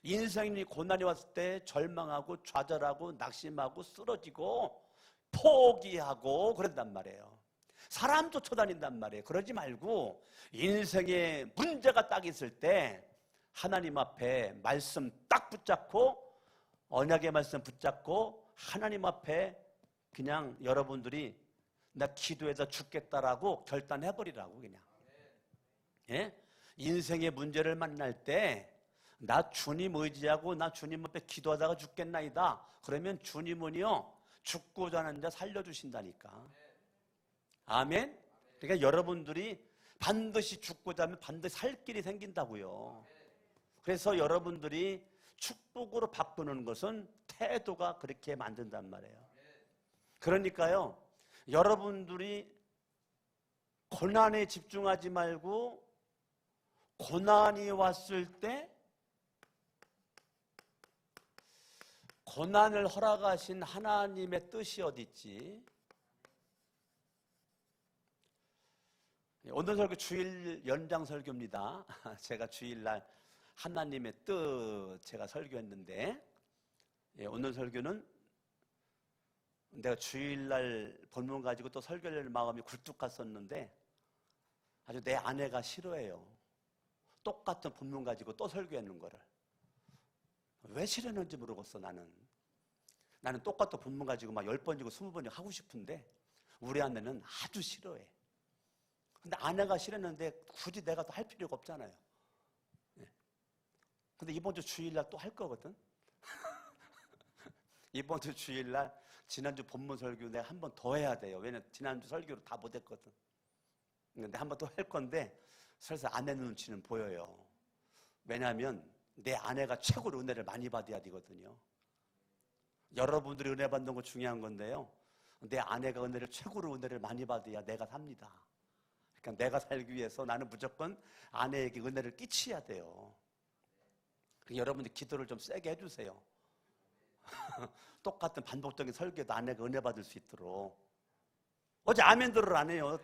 인생이 고난이 왔을 때 절망하고 좌절하고 낙심하고 쓰러지고 포기하고 그런단 말이에요. 사람 쫓아다닌단 말이에요. 그러지 말고 인생에 문제가 딱 있을 때 하나님 앞에 말씀 딱 붙잡고, 언약의 말씀 붙잡고 하나님 앞에 그냥 여러분들이 나 기도해서 죽겠다라고 결단해버리라고. 그냥 인생의 문제를 만날 때 나 주님 의지하고 나 주님 앞에 기도하다가 죽겠나이다. 그러면 주님은요 죽고자 하는 자 살려주신다니까. 아멘. 그러니까 여러분들이 반드시 죽고자 하면 반드시 살 길이 생긴다고요. 그래서 여러분들이 축복으로 바꾸는 것은 태도가 그렇게 만든단 말이에요. 그러니까요 여러분들이 고난에 집중하지 말고 고난이 왔을 때 고난을 허락하신 하나님의 뜻이 어디 있지? 오늘 설교 주일 연장 설교입니다. 제가 주일날 하나님의 뜻 제가 설교했는데, 오늘 설교는 내가 주일날 본문 가지고 또 설교할 마음이 굴뚝 갔었는데 아주 내 아내가 싫어해요. 똑같은 본문 가지고 또 설교하는 거를. 왜 싫어했는지 모르겠어. 나는 똑같은 본문 가지고 막 10번이고 20번이고 하고 싶은데 우리 아내는 아주 싫어해. 근데 아내가 싫었는데 굳이 내가 또 할 필요가 없잖아요. 근데 이번 주 주일날 또 할 거거든. 이번 주 주일날 지난주 본문 설교 내가 한 번 더 해야 돼요. 왜냐면 지난주 설교로 다 못했거든. 근데 한 번 또 할 건데 슬슬 아내 눈치는 보여요. 왜냐하면 내 아내가 최고로 은혜를 많이 받아야 되거든요. 여러분들이 은혜 받는 거 중요한 건데요, 내 아내가 최고로 은혜를 많이 받아야 내가 삽니다. 그러니까 내가 살기 위해서 나는 무조건 아내에게 은혜를 끼쳐야 돼요. 여러분들 기도를 좀 세게 해주세요. 똑같은 반복적인 설교도 아내가 은혜 받을 수 있도록. 어제 아멘들을 안 해요.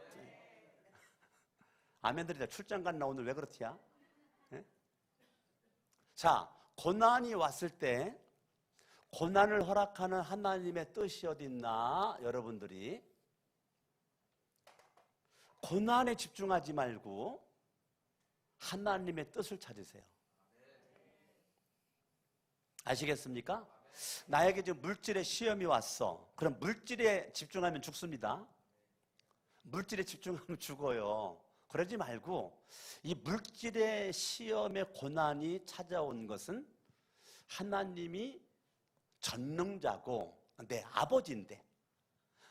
아멘들이 다 출장 갔나 오늘 왜 그렇지야? 네? 자, 고난이 왔을 때 고난을 허락하는 하나님의 뜻이 어디 있나? 여러분들이 고난에 집중하지 말고 하나님의 뜻을 찾으세요. 아시겠습니까? 나에게 지금 물질의 시험이 왔어. 그럼 물질에 집중하면 죽습니다. 물질에 집중하면 죽어요. 그러지 말고 이 물질의 시험의 고난이 찾아온 것은 하나님이 전능자고 내 아버지인데,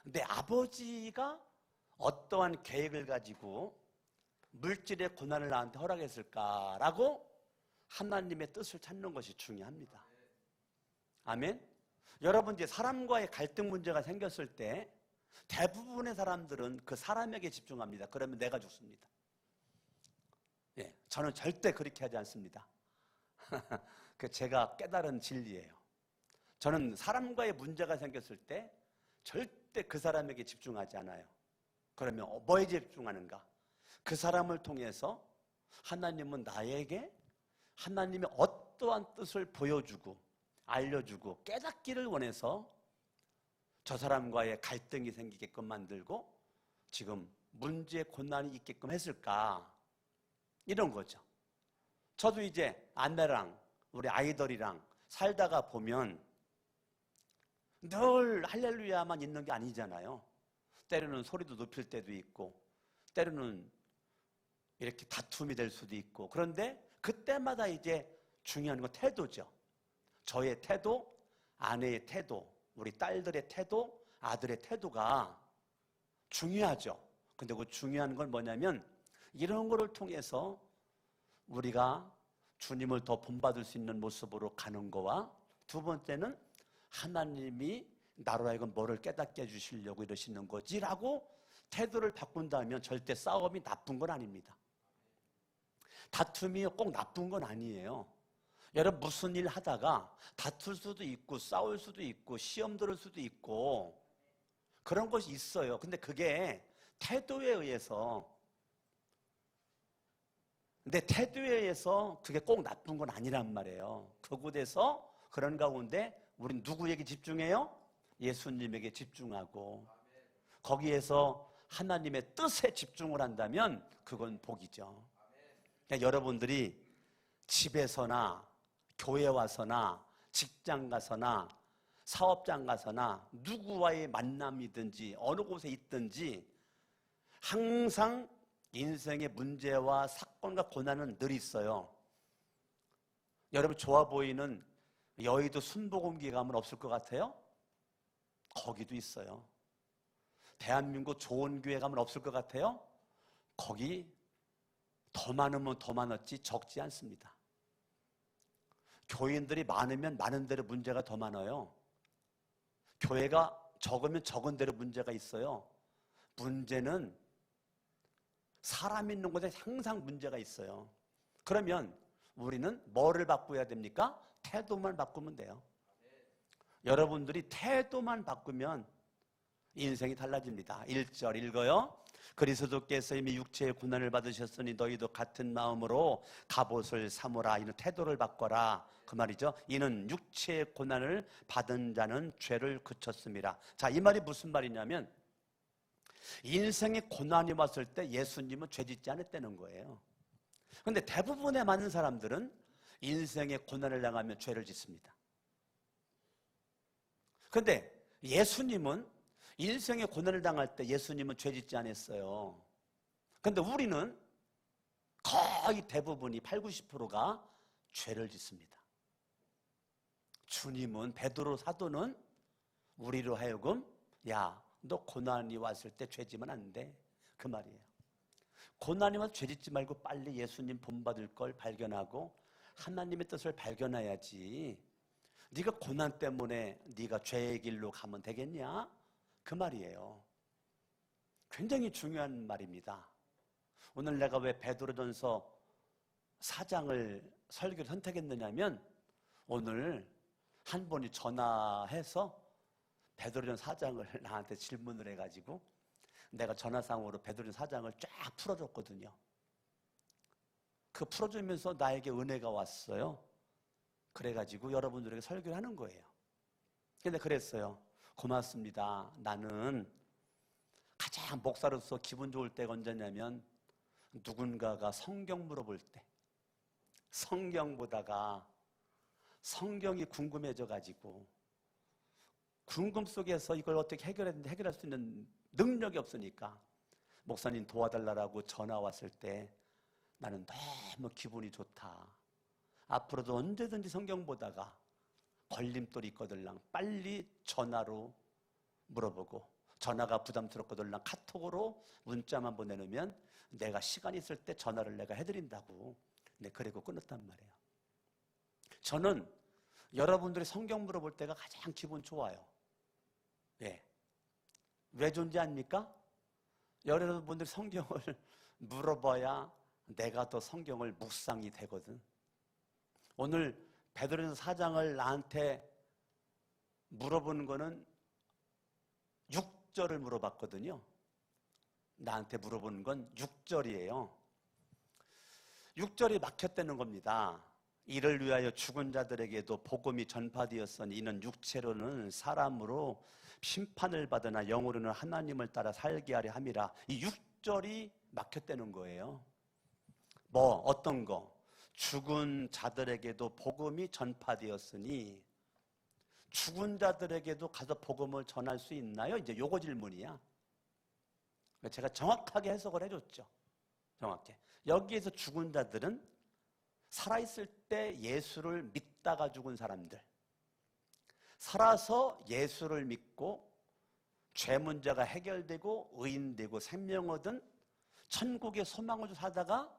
내 아버지가 어떠한 계획을 가지고 물질의 고난을 나한테 허락했을까라고 하나님의 뜻을 찾는 것이 중요합니다. 아멘. 여러분, 이제 사람과의 갈등 문제가 생겼을 때 대부분의 사람들은 그 사람에게 집중합니다. 그러면 내가 죽습니다. 저는 절대 그렇게 하지 않습니다. 그 제가 깨달은 진리예요. 저는 사람과의 문제가 생겼을 때 절대 그 사람에게 집중하지 않아요. 그러면 뭐에 집중하는가? 그 사람을 통해서 하나님은 나에게 하나님의 어떠한 뜻을 보여주고 알려주고 깨닫기를 원해서 저 사람과의 갈등이 생기게끔 만들고 지금 문제, 고난이 있게끔 했을까? 이런 거죠. 저도 이제 아내랑 우리 아이들이랑 살다가 보면 늘 할렐루야만 있는 게 아니잖아요. 때로는 소리도 높일 때도 있고 때로는 이렇게 다툼이 될 수도 있고, 그런데 그때마다 이제 중요한 건 태도죠. 저의 태도, 아내의 태도, 우리 딸들의 태도, 아들의 태도가 중요하죠. 근데 그 중요한 건 뭐냐면 이런 거를 통해서 우리가 주님을 더 본받을 수 있는 모습으로 가는 거와, 두 번째는 하나님이 나로 하여금 뭐를 깨닫게 해주시려고 이러시는 거지라고 태도를 바꾼다면 절대 싸움이 나쁜 건 아닙니다. 다툼이 꼭 나쁜 건 아니에요. 여러분, 무슨 일 하다가 다툴 수도 있고 싸울 수도 있고 시험 들을 수도 있고 그런 것이 있어요. 근데 그게 태도에 의해서, 근데 태도에 의해서 그게 꼭 나쁜 건 아니란 말이에요. 그곳에서 그런 가운데 우린 누구에게 집중해요? 예수님에게 집중하고 거기에서 하나님의 뜻에 집중을 한다면 그건 복이죠. 그러니까 여러분들이 집에서나 교회 와서나 직장 가서나 사업장 가서나 누구와의 만남이든지 어느 곳에 있든지 항상 인생의 문제와 사건과 고난은 늘 있어요. 여러분, 좋아 보이는 여의도 순복음교회 가면 없을 것 같아요? 거기도 있어요. 대한민국 좋은 교회 가면 없을 것 같아요? 거기 더 많으면 더 많았지 적지 않습니다. 교인들이 많으면 많은 대로 문제가 더 많아요. 교회가 적으면 적은 대로 문제가 있어요. 문제는 사람 있는 곳에 항상 문제가 있어요. 그러면 우리는 뭐를 바꿔야 됩니까? 태도만 바꾸면 돼요. 여러분들이 태도만 바꾸면 인생이 달라집니다. 1절 읽어요. 그리스도께서 이미 육체의 고난을 받으셨으니 너희도 같은 마음으로 갑옷을 삼으라. 이는 태도를 바꿔라, 그 말이죠. 이는 육체의 고난을 받은 자는 죄를 그쳤습니다. 자, 이 말이 무슨 말이냐면 인생의 고난이 왔을 때 예수님은 죄 짓지 않았다는 거예요. 그런데 대부분의 많은 사람들은 인생의 고난을 당하면 죄를 짓습니다. 그런데 예수님은 인생의 고난을 당할 때 예수님은 죄 짓지 않았어요. 그런데 우리는 거의 대부분이 80, 90%가 죄를 짓습니다. 주님은, 베드로 사도는 우리로 하여금 야, 너 고난이 왔을 때 죄 지면 안 돼, 그 말이에요. 고난이 와서 죄 짓지 말고 빨리 예수님 본받을 걸 발견하고 하나님의 뜻을 발견해야지. 네가 고난 때문에 네가 죄의 길로 가면 되겠냐, 그 말이에요. 굉장히 중요한 말입니다. 오늘 내가 왜 베드로전서 4장을 설교를 선택했느냐면 오늘 한 분이 전화해서 베드로전서 4장을 나한테 질문을 해가지고 내가 전화상으로 베드로전서 4장을 쫙 풀어줬거든요. 그 풀어주면서 나에게 은혜가 왔어요. 그래가지고 여러분들에게 설교를 하는 거예요. 근데 그랬어요. 고맙습니다. 나는 가장 목사로서 기분 좋을 때가 언제냐면 누군가가 성경 물어볼 때, 성경 보다가 성경이 궁금해져가지고 궁금 속에서 이걸 어떻게 해결했는데 해결할 수 있는 능력이 없으니까 목사님 도와달라고 전화 왔을 때 나는 너무 기분이 좋다. 앞으로도 언제든지 성경 보다가 걸림돌이 있거들랑 빨리 전화로 물어보고, 전화가 부담스럽거들랑 카톡으로 문자만 보내놓으면 내가 시간 있을 때 전화를 내가 해드린다고. 네, 그리고 끊었단 말이에요. 저는 여러분들이 성경 물어볼 때가 가장 기분 좋아요. 예. 왜 존재합니까? 여러분들이 성경을 물어봐야 내가 더 성경을 묵상이 되거든. 오늘 베드로전서 4장을 나한테 물어보는 거는 6절을 물어봤거든요. 나한테 물어보는 건 6절이에요. 6절이 막혔다는 겁니다. 이를 위하여 죽은 자들에게도 복음이 전파되었으니 이는 육체로는 사람으로 심판을 받으나 영으로는 하나님을 따라 살게 하려 함이라. 이 6절이 막혔다는 거예요. 뭐 어떤 거? 죽은 자들에게도 복음이 전파되었으니 죽은 자들에게도 가서 복음을 전할 수 있나요? 이제 요거 질문이야. 제가 정확하게 해석을 해줬죠. 정확히. 여기에서 죽은 자들은 살아있을 때 예수를 믿다가 죽은 사람들, 살아서 예수를 믿고 죄 문제가 해결되고 의인되고 생명 얻은 천국의 소망을 살다가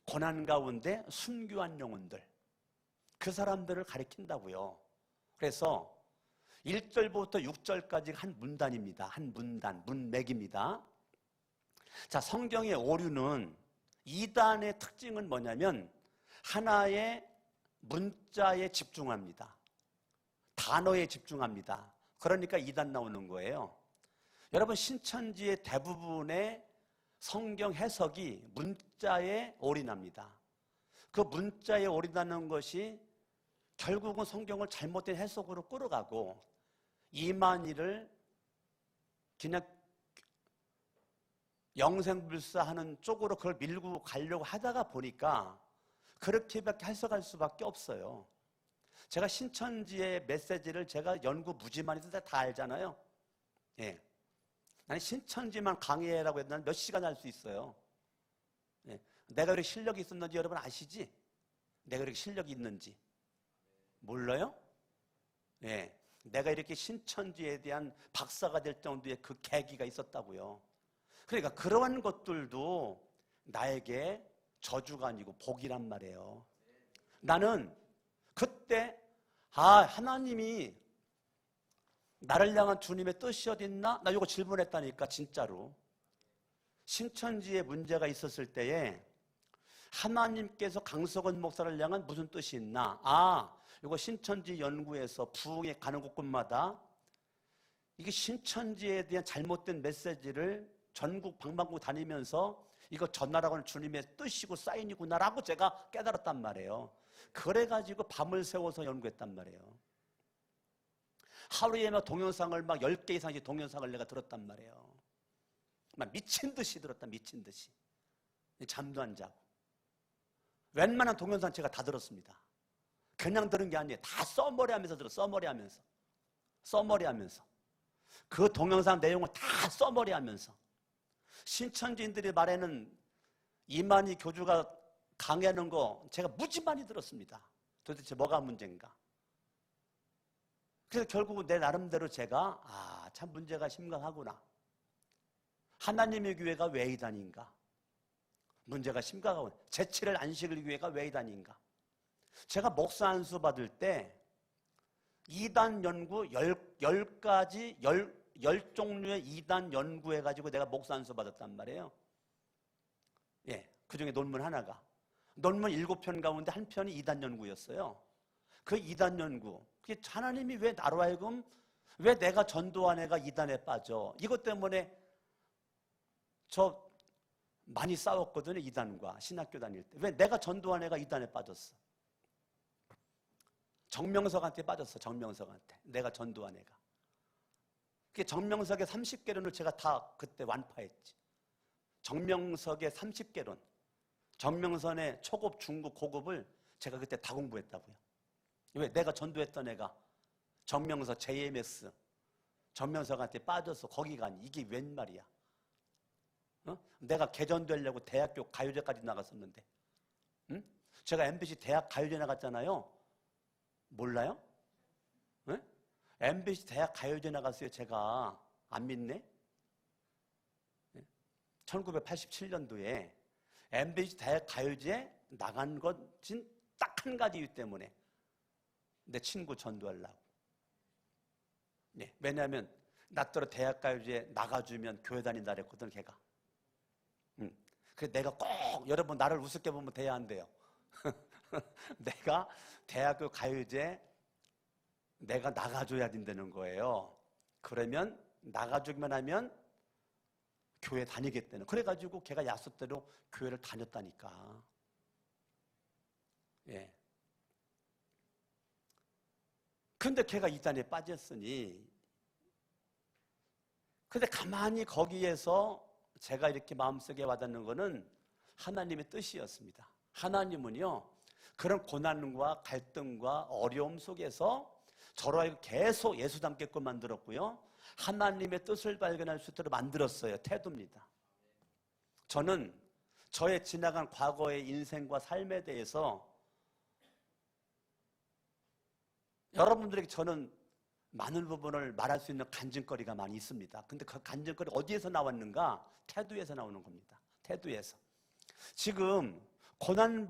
고난 가운데 순교한 영혼들, 그 사람들을 가리킨다고요. 그래서 1절부터 6절까지 한 문단입니다. 한 문단, 문맥입니다. 자, 성경의 오류는 2단의 특징은 뭐냐면 하나의 문자에 집중합니다. 단어에 집중합니다. 그러니까 2단 나오는 거예요. 여러분, 신천지의 대부분의 성경 해석이 문자에 올인합니다. 그 문자에 올인하는 것이 결국은 성경을 잘못된 해석으로 끌어가고 이만희를 그냥 영생불사하는 쪽으로 그걸 밀고 가려고 하다가 보니까 그렇게밖에 해석할 수밖에 없어요. 제가 신천지의 메시지를 제가 연구 무지만 해서 다 알잖아요. 예. 아니, 신천지만 강의라고 해도 난 몇 시간 할 수 있어요. 예. 내가 그렇게 실력이 있었는지 여러분 아시지? 내가 그렇게 실력이 있는지 몰라요? 예. 내가 이렇게 신천지에 대한 박사가 될 정도의 그 계기가 있었다고요. 그러니까 그러한 것들도 나에게 저주가 아니고 복이란 말이에요. 나는 그때 하나님이 나를 향한 주님의 뜻이 어디 있나? 나 이거 질문했다니까. 진짜로 신천지에 문제가 있었을 때에 하나님께서 강석원 목사를 향한 무슨 뜻이 있나? 이거 신천지 연구에서 부흥에 가는 곳곳마다 이게 신천지에 대한 잘못된 메시지를 전국 방방곡 다니면서 이거 전하라고는 주님의 뜻이고 사인이구나라고 제가 깨달았단 말이에요. 그래가지고 밤을 새워서 연구했단 말이에요. 하루에 막 동영상을 막 10개 이상의 동영상을 내가 들었단 말이에요. 막 미친 듯이 들었다, 미친 듯이. 잠도 안 자고. 웬만한 동영상 제가 다 들었습니다. 그냥 들은 게 아니에요. 다 써머리 하면서 들어, 써머리 하면서. 써머리 하면서. 그 동영상 내용을 다 써머리 하면서. 신천지인들이 말하는 이만희 교주가 강의하는 거 제가 무지 많이 들었습니다. 도대체 뭐가 문제인가? 그래서 결국은 내 나름대로 제가 참 문제가 심각하구나. 하나님의 교회가 왜 이단인가? 문제가 심각하구나. 제7일 안식일 교회가 왜 이단인가? 제가 목사 안수 받을 때 이단 연구 10가지 10종류의 이단 연구해가지고 내가 목사 안수 받았단 말이에요. 예, 그 중에 논문 하나가. 논문 7편 가운데 한 편이 이단 연구였어요. 그 이단 연구. 그게 하나님이 왜 나로 하여금 왜 내가 전도한 애가 이단에 빠져? 이것 때문에 저 많이 싸웠거든요. 이단과 신학교 다닐 때. 왜 내가 전도한 애가 이단에 빠졌어? 정명석한테 빠졌어. 정명석한테. 내가 전도한 애가. 그게 정명석의 30개론을 제가 다 그때 완파했지. 정명석의 30개론. 정명선의 초급, 중급, 고급을 제가 그때 다 공부했다고요. 왜? 내가 전도했던 애가 정명석, JMS, 정명석한테 빠져서 거기 가니. 이게 웬 말이야? 내가 개전되려고 대학교 가요제까지 나갔었는데. 응? 제가 MBC 대학 가요제 나갔잖아요. 몰라요? 네? MBC 대학 가요제 나갔어요. 제가. 안 믿네? 1987년도에 MBC 대학 가요제 나간 것은 딱 한 가지 이유 때문에 내 친구 전도하려고. 네, 왜냐하면 나더러 대학 가요제 나가주면 교회 다닌다 그랬거든 걔가. 그래서 내가 꼭 여러분 나를 우습게 보면 돼야 한대요. 내가 대학교 가요제 내가 나가줘야 된다는 거예요. 그러면 나가주기만 하면 교회 다니겠다는. 그래가지고 걔가 약속대로 교회를 다녔다니까. 예. 근데 걔가 이단에 빠졌으니, 근데 가만히 거기에서 제가 이렇게 마음속에 와닿는 거는 하나님의 뜻이었습니다. 하나님은요, 그런 고난과 갈등과 어려움 속에서 저로 하여금 계속 예수 닮게끔 만들었고요. 하나님의 뜻을 발견할 수 있도록 만들었어요. 태도입니다. 저는 저의 지나간 과거의 인생과 삶에 대해서 여러분들에게 저는 많은 부분을 말할 수 있는 간증거리가 많이 있습니다. 근데 그 간증거리 어디에서 나왔는가? 태도에서 나오는 겁니다. 태도에서. 지금 고난을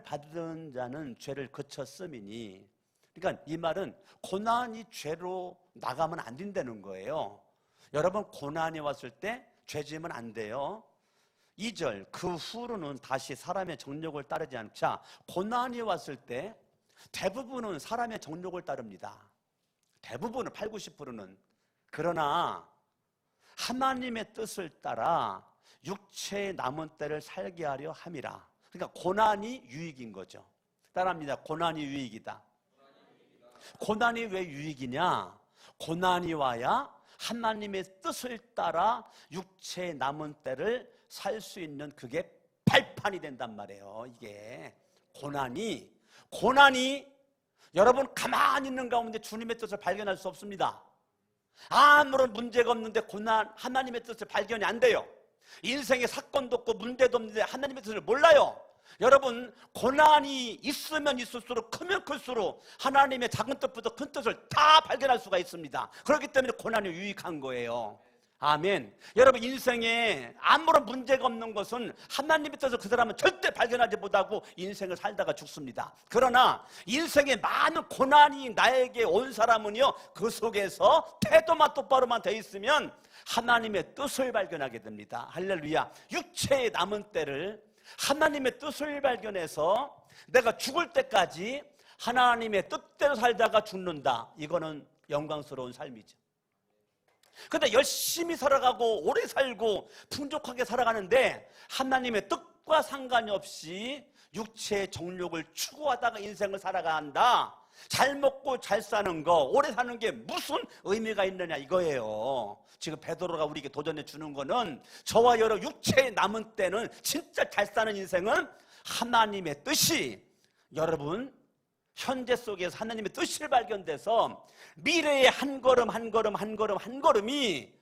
받은 자는 죄를 그쳤음이니, 그러니까 이 말은 고난이 죄로 나가면 안 된다는 거예요. 여러분, 고난이 왔을 때 죄 지으면 안 돼요. 2절, 그 후로는 다시 사람의 정욕을 따르지 않자. 고난이 왔을 때 대부분은 사람의 정욕을 따릅니다. 대부분은 8, 90%는. 그러나 하나님의 뜻을 따라 육체의 남은 때를 살게 하려 함이라. 그러니까 고난이 유익인 거죠. 따라합니다. 고난이 유익이다. 고난이 왜 유익이냐? 고난이 와야 하나님의 뜻을 따라 육체의 남은 때를 살 수 있는 그게 발판이 된단 말이에요. 이게 고난이 여러분 가만히 있는 가운데 주님의 뜻을 발견할 수 없습니다. 아무런 문제가 없는데 하나님의 뜻을 발견이 안 돼요. 인생에 사건도 없고 문제도 없는데 하나님의 뜻을 몰라요. 여러분, 고난이 있으면 있을수록 크면 클수록 하나님의 작은 뜻부터 큰 뜻을 다 발견할 수가 있습니다. 그렇기 때문에 고난이 유익한 거예요. 아멘. 여러분, 인생에 아무런 문제가 없는 것은 하나님의 뜻을 그 사람은 절대 발견하지 못하고 인생을 살다가 죽습니다. 그러나 인생에 많은 고난이 나에게 온 사람은요, 그 속에서 태도만 똑바로만 돼 있으면 하나님의 뜻을 발견하게 됩니다. 할렐루야. 육체의 남은 때를 하나님의 뜻을 발견해서 내가 죽을 때까지 하나님의 뜻대로 살다가 죽는다. 이거는 영광스러운 삶이죠. 근데 열심히 살아가고 오래 살고 풍족하게 살아가는데 하나님의 뜻과 상관이 없이 육체의 정욕을 추구하다가 인생을 살아간다. 잘 먹고 잘 사는 거, 오래 사는 게 무슨 의미가 있느냐 이거예요. 지금 베드로가 우리에게 도전해 주는 거는 저와 여러 육체의 남은 때는 진짜 잘 사는 인생은 하나님의 뜻이 여러분 현재 속에서 하나님의 뜻이 발견돼서 미래의 한 걸음 한 걸음 한 걸음 한 걸음이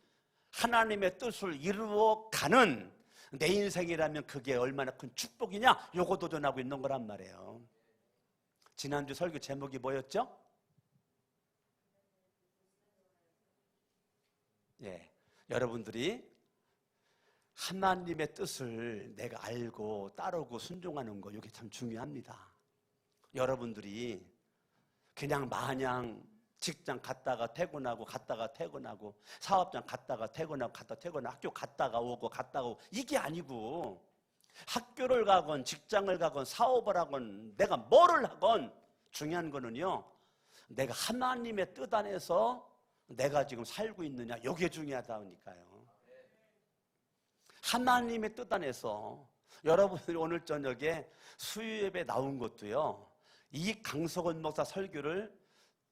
하나님의 뜻을 이루어가는 내 인생이라면 그게 얼마나 큰 축복이냐, 요거 도전하고 있는 거란 말이에요. 지난주 설교 제목이 뭐였죠? 예, 여러분들이 하나님의 뜻을 내가 알고 따르고 순종하는 거, 이게 참 중요합니다. 여러분들이 그냥 마냥 직장 갔다가 퇴근하고 갔다가 퇴근하고 사업장 갔다가 퇴근하고 갔다가 퇴근하고 학교 갔다가 오고 갔다가 오고 이게 아니고 학교를 가건 직장을 가건 사업을 하건 내가 뭐를 하건 중요한 거는요, 내가 하나님의 뜻 안에서 내가 지금 살고 있느냐, 이게 중요하다니까요. 하나님의 뜻 안에서 여러분들이 오늘 저녁에 수요예배 나온 것도요, 이 강석원 목사 설교를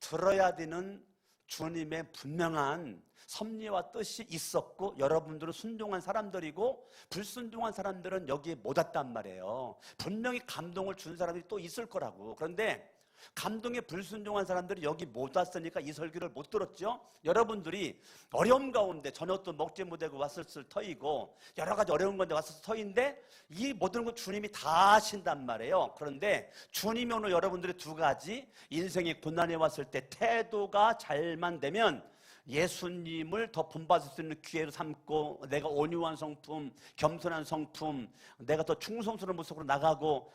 들어야 되는 주님의 분명한 섭리와 뜻이 있었고 여러분들은 순종한 사람들이고 불순종한 사람들은 여기에 못 왔단 말이에요. 분명히 감동을 준 사람이 또 있을 거라고. 그런데 감동에 불순종한 사람들이 여기 못 왔으니까 이 설교를 못 들었죠. 여러분들이 어려움 가운데 저녁도 먹지 못하고 왔을 터이고 여러 가지 어려운 건데 왔을 터인데 이 모든 것 주님이 다 하신단 말이에요. 그런데 주님이 오늘 여러분들의 두 가지 인생의 고난에 왔을 때 태도가 잘만 되면 예수님을 더 본받을 수 있는 기회로 삼고 내가 온유한 성품, 겸손한 성품, 내가 더 충성스러운 모습으로 나가고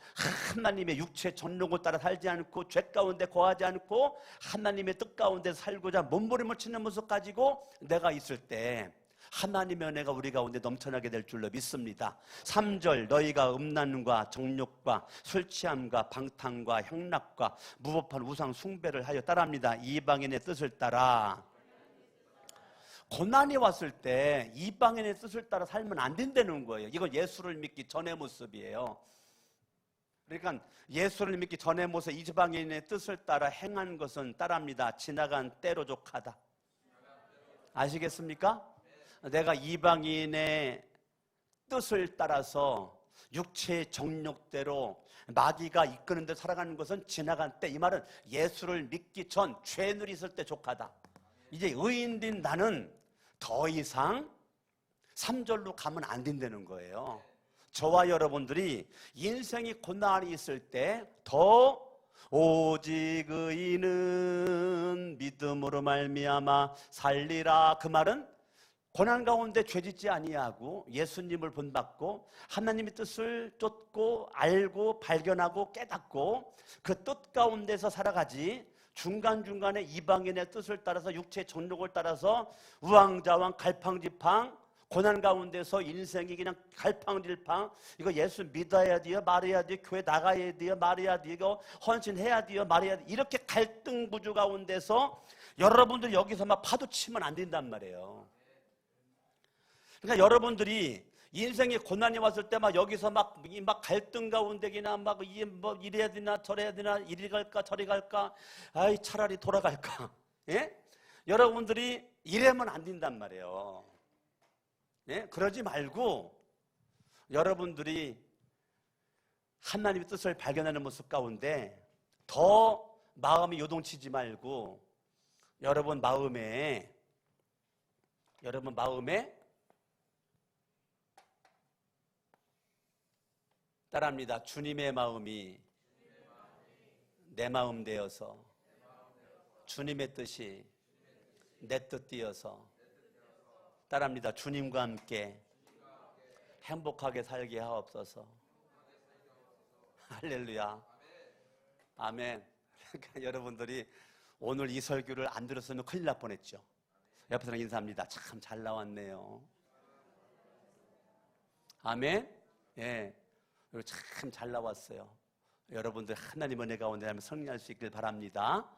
하나님의 육체 전력을 따라 살지 않고 죄 가운데 거하지 않고 하나님의 뜻 가운데 살고자 몸부림을 치는 모습 가지고 내가 있을 때 하나님의 은혜가 우리 가운데 넘쳐나게 될 줄로 믿습니다. 3절 너희가 음란과 정욕과 술취함과 방탕과 향락과 무법한 우상 숭배를 하여 따라합니다. 이방인의 뜻을 따라. 고난이 왔을 때 이방인의 뜻을 따라 살면 안 된다는 거예요. 이건 예수를 믿기 전의 모습이에요. 그러니까 예수를 믿기 전의 모습, 이방인의 뜻을 따라 행한 것은 따라합니다. 지나간 때로 족하다. 아시겠습니까? 내가 이방인의 뜻을 따라서 육체의 정욕대로 마귀가 이끄는 데 살아가는 것은 지나간 때, 이 말은 예수를 믿기 전 죄를 있을 때 족하다. 이제 의인된 나는 더 이상 3절로 가면 안 된다는 거예요. 저와 여러분들이 인생이 고난이 있을 때 더 오직 의인은 믿음으로 말미암아 살리라. 그 말은 고난 가운데 죄짓지 아니하고 예수님을 본받고 하나님의 뜻을 쫓고 알고 발견하고 깨닫고 그 뜻 가운데서 살아가지, 중간중간에 이방인의 뜻을 따라서 육체의 정욕을 따라서 우왕좌왕 갈팡질팡 고난 가운데서 인생이 그냥 갈팡질팡, 이거 예수 믿어야 돼요 말해야 돼요, 교회 나가야 돼요 말해야 돼요, 이거 헌신해야 돼요 말해야 돼요, 이렇게 갈등 구조 가운데서 여러분들이 여기서 막 파도치면 안 된단 말이에요. 그러니까 여러분들이 인생에 고난이 왔을 때 막 여기서 막 갈등 가운데기나 막 이래야 되나 저래야 되나, 이리 갈까 저리 갈까, 아이 차라리 돌아갈까. 예? 여러분들이 이래면 안 된단 말이에요. 예? 그러지 말고 여러분들이 하나님의 뜻을 발견하는 모습 가운데 더 마음이 요동치지 말고 여러분 마음에 따라합니다. 주님의 마음이 내 마음 되어서 주님의 뜻이 내 뜻 되어서 따라합니다. 주님과 함께 행복하게 살게 하옵소서. 할렐루야. 아멘. 그러니까 여러분들이 오늘 이 설교를 안 들었으면 큰일 날 뻔했죠. 옆에 사람 인사합니다. 참 잘 나왔네요. 아멘. 예. 참 잘 나왔어요. 여러분들 하나님 은혜 가운데 하면 승리할 수 있길 바랍니다.